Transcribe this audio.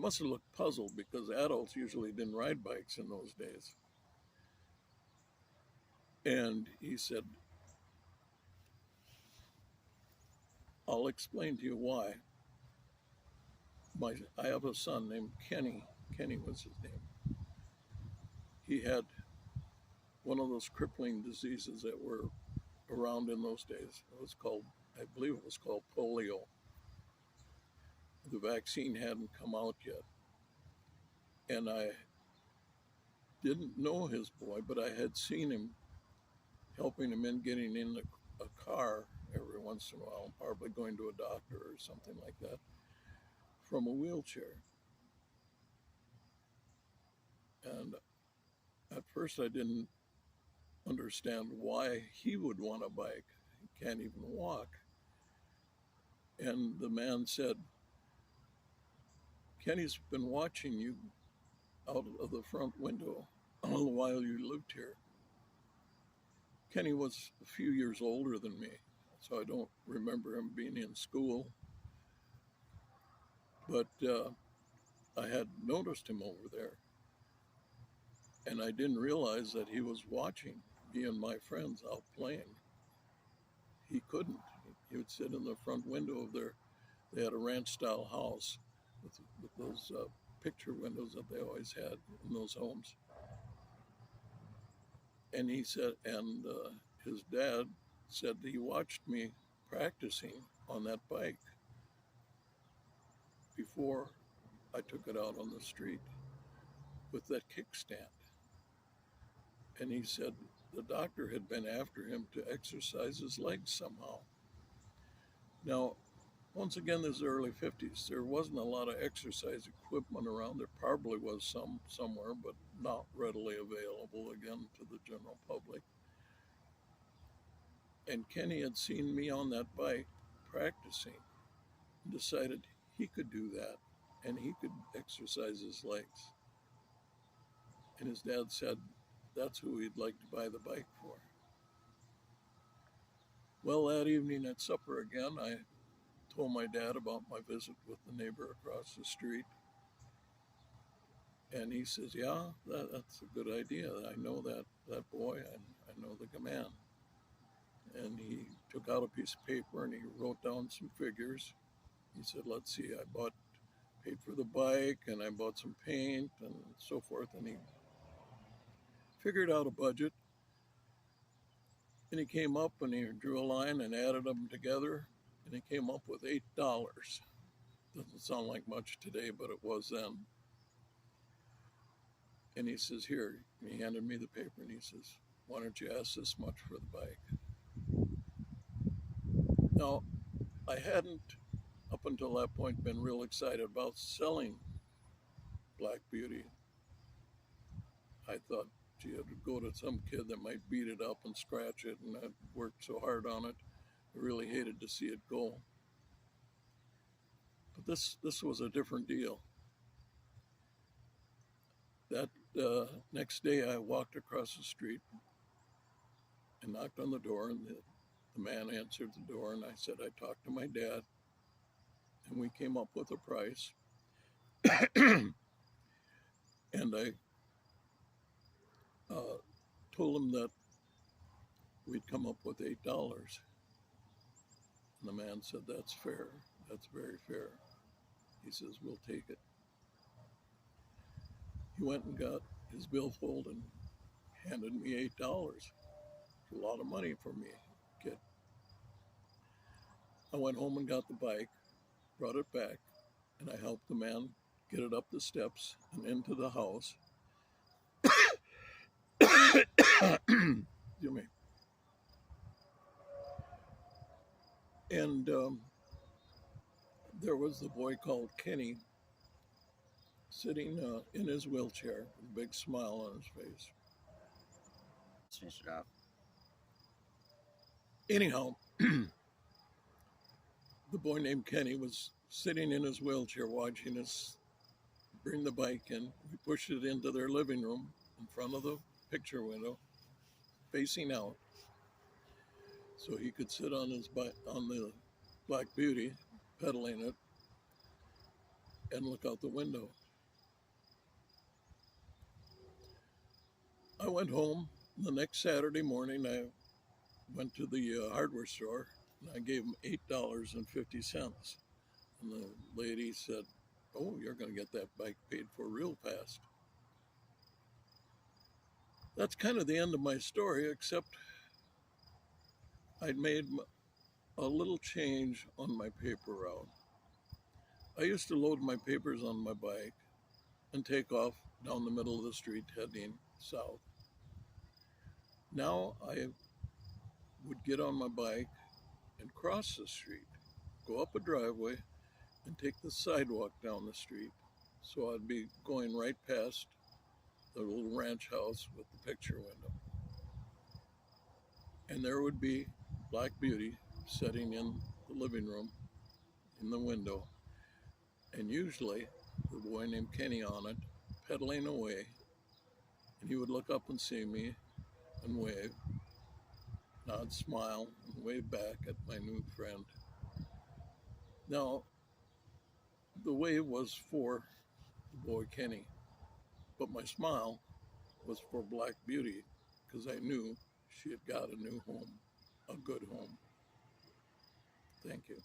must have looked puzzled because adults usually didn't ride bikes in those days. And he said, I'll explain to you why. I have a son named Kenny. Kenny was his name. He had one of those crippling diseases that were around in those days. It was called, I believe it was called polio. The vaccine hadn't come out yet. And I didn't know his boy, but I had seen him helping him in getting in a car every once in a while, probably going to a doctor or something like that, from a wheelchair. And at first I didn't understand why he would want a bike. He can't even walk. And the man said, Kenny's been watching you out of the front window all while you lived here. Kenny was a few years older than me, so I don't remember him being in school. But I had noticed him over there. And I didn't realize that he was watching me and my friends out playing. He couldn't. He would sit in the front window of they had a ranch style house with those picture windows that they always had in those homes. And he said, and his dad said he watched me practicing on that bike before I took it out on the street with that kickstand. And he said the doctor had been after him to exercise his legs somehow. Now, once again, this is the early 50s. There wasn't a lot of exercise equipment around. There probably was some somewhere, but not readily available again to the general public. And Kenny had seen me on that bike practicing and decided he could do that and he could exercise his legs. And his dad said that's who he'd like to buy the bike for. Well, that evening at supper again, I told my dad about my visit with the neighbor across the street. And he says, yeah, that's a good idea. I know that boy, and I know the man. And he took out a piece of paper and he wrote down some figures. He said, let's see, paid for the bike and I bought some paint and so forth. And he figured out a budget. And he came up and he drew a line and added them together. And he came up with $8. Doesn't sound like much today, but it was then. And he says, here, and he handed me the paper and he says, why don't you ask this much for the bike? Now, I hadn't, up until that point, been real excited about selling Black Beauty. I thought, gee, I'd go to some kid that might beat it up and scratch it, and I'd worked so hard on it. I really hated to see it go. But this was a different deal. That next day, I walked across the street and knocked on the door, and the man answered the door, and I said, I talked to my dad, and we came up with a price. And I told him that we'd come up with $8. And the man said, that's fair. That's very fair. He says, we'll take it. He went and got his billfold and handed me $8. A lot of money for me, kid. I went home and got the bike, brought it back, and I helped the man get it up the steps and into the house. Excuse me. And there was the boy called Kenny sitting in his wheelchair with a big smile on his face. Let's finish it off. Anyhow, the boy named Kenny was sitting in his wheelchair watching us bring the bike in. We pushed it into their living room in front of the picture window, facing out, so he could sit on his bike, on the Black Beauty, pedaling it. and look out the window. I went home. The next Saturday morning, I went to the hardware store and I gave them $8.50. And the lady said, "Oh, you're going to get that bike paid for real fast." That's kind of the end of my story, except I'd made a little change on my paper route. I used to load my papers on my bike and take off down the middle of the street heading south. Now I would get on my bike and cross the street, go up a driveway, and take the sidewalk down the street. So I'd be going right past the little ranch house with the picture window. And there would be Black Beauty sitting in the living room in the window, and usually the boy named Kenny on it, pedaling away, and he would look up and see me and wave, and I'd smile and wave back at my new friend. Now, the wave was for the boy Kenny, but my smile was for Black Beauty because I knew she had got a new home, a good home. Thank you.